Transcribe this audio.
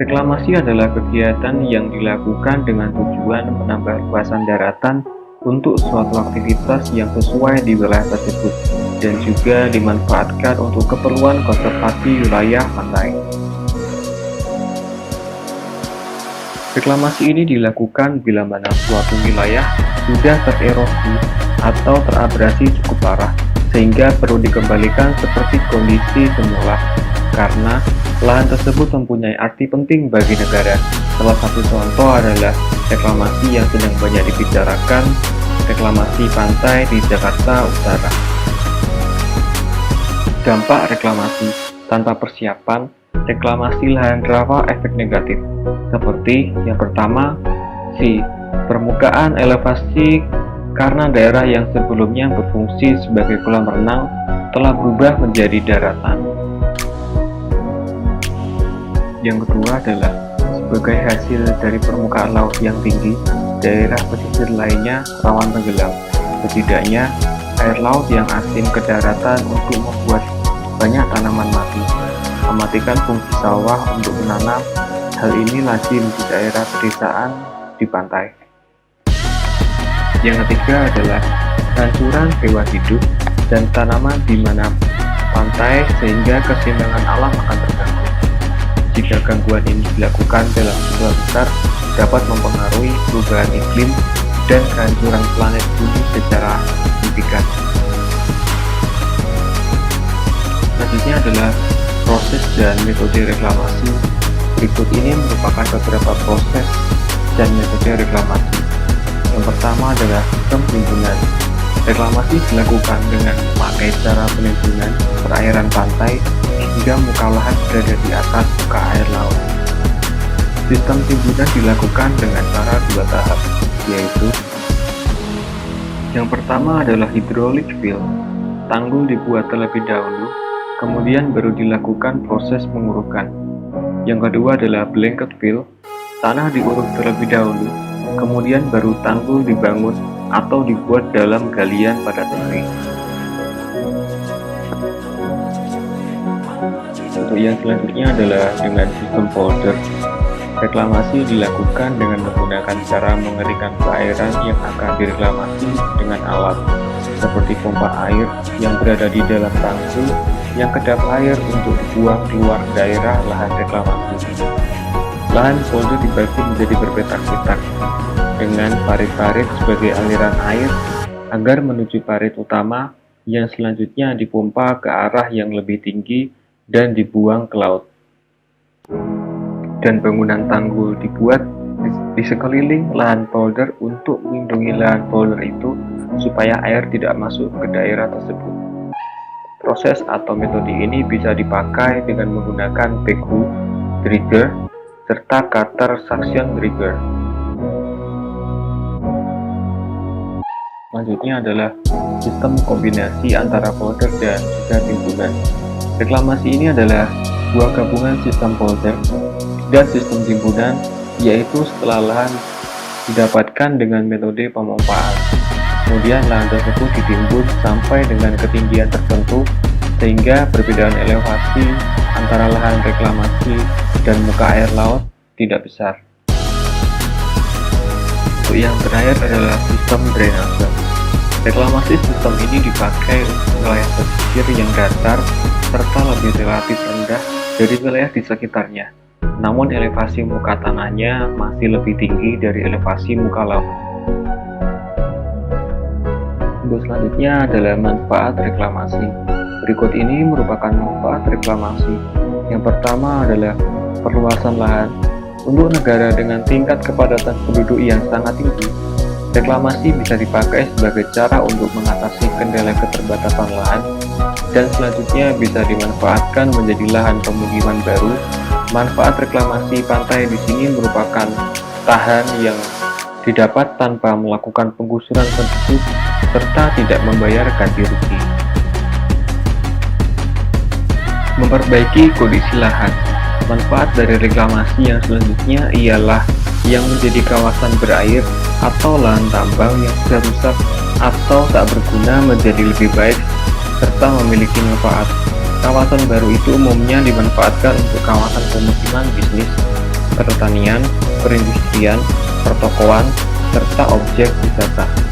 Reklamasi adalah kegiatan yang dilakukan dengan tujuan menambah luasan daratan untuk suatu aktivitas yang sesuai di wilayah tersebut dan juga dimanfaatkan untuk keperluan konservasi wilayah pantai. Reklamasi ini dilakukan bila mana suatu wilayah sudah tererosi atau terabrasi cukup parah sehingga perlu dikembalikan seperti kondisi semula karena lahan tersebut mempunyai arti penting bagi negara. Salah satu contoh adalah reklamasi yang sedang banyak dibicarakan, reklamasi pantai di Jakarta Utara. Dampak reklamasi tanpa persiapan, reklamasi lahan rawa efek negatif, seperti yang pertama, permukaan elevasi karena daerah yang sebelumnya berfungsi sebagai kolam renang telah berubah menjadi daratan. Yang kedua adalah sebagai hasil dari permukaan laut yang tinggi, daerah pesisir lainnya rawan tenggelam. Setidaknya air laut yang asin ke daratan untuk membuat banyak tanaman mati, mematikan fungsi sawah untuk menanam. Hal ini lazim di daerah pedesaan di pantai. Yang ketiga adalah hancuran hewan hidup dan tanaman di mana pantai sehingga keseimbangan alam akan terganggu. Jika gangguan ini dilakukan dalam skala besar, dapat mempengaruhi perubahan iklim dan kehancuran planet bumi secara signifikan. Selanjutnya adalah proses dan metode reklamasi. Berikut ini merupakan beberapa proses dan metode reklamasi. Yang pertama adalah sistem penimbunan. Reklamasi dilakukan dengan memakai cara penimbunan perairan pantai hingga muka lahan berada di atas muka air laut. Sistem timbunan dilakukan dengan cara dua tahap, yaitu yang pertama adalah hydraulic fill. Tanggul dibuat terlebih dahulu, kemudian baru dilakukan proses pengurukan. Yang kedua adalah blanket fill. Tanah diuruk terlebih dahulu, kemudian baru tanggul dibangun atau dibuat dalam galian pada kering. Untuk yang selanjutnya adalah dengan sistem polder. Reklamasi dilakukan dengan menggunakan cara mengeringkan perairan yang akan direklamasi dengan alat seperti pompa air yang berada di dalam tanggul yang kedap air untuk dibuang keluar daerah lahan reklamasi. Lahan polder dibagi menjadi berpetak-petak dengan parit-parit sebagai aliran air agar menuju parit utama yang selanjutnya dipompa ke arah yang lebih tinggi dan dibuang ke laut. Dan bangunan tanggul dibuat di sekeliling lahan polder untuk melindungi lahan polder itu supaya air tidak masuk ke daerah tersebut. Proses atau metode ini bisa dipakai dengan menggunakan backhoe, dragger, serta cutter suction dragger. Selanjutnya adalah sistem kombinasi antara polder dan juga timbunan. Reklamasi ini adalah sebuah gabungan sistem polder dan sistem timbunan, yaitu setelah lahan didapatkan dengan metode pemompaan. Kemudian lahan tersebut ditimbun sampai dengan ketinggian tertentu sehingga perbedaan elevasi antara lahan reklamasi dan muka air laut tidak besar. Untuk yang terakhir adalah sistem drainase. Reklamasi sistem ini dipakai untuk wilayah pesisir yang datar serta lebih relatif rendah dari wilayah di sekitarnya. Namun elevasi muka tanahnya masih lebih tinggi dari elevasi muka laut. Untuk selanjutnya adalah manfaat reklamasi. Berikut ini merupakan manfaat reklamasi. Yang pertama adalah perluasan lahan. Untuk negara dengan tingkat kepadatan penduduk yang sangat tinggi, reklamasi bisa dipakai sebagai cara untuk mengatasi kendala keterbatasan lahan dan selanjutnya bisa dimanfaatkan menjadi lahan pemukiman baru. Manfaat reklamasi pantai di sini merupakan tahan yang didapat tanpa melakukan penggusuran penduduk serta tidak membayar ganti rugi. Memperbaiki kondisi lahan. Manfaat dari reklamasi yang selanjutnya ialah yang menjadi kawasan berair atau lahan tambang yang sudah rusak atau tak berguna menjadi lebih baik serta memiliki manfaat. Kawasan baru itu umumnya dimanfaatkan untuk kawasan pemukiman bisnis, pertanian, perindustrian, pertokoan, serta objek wisata.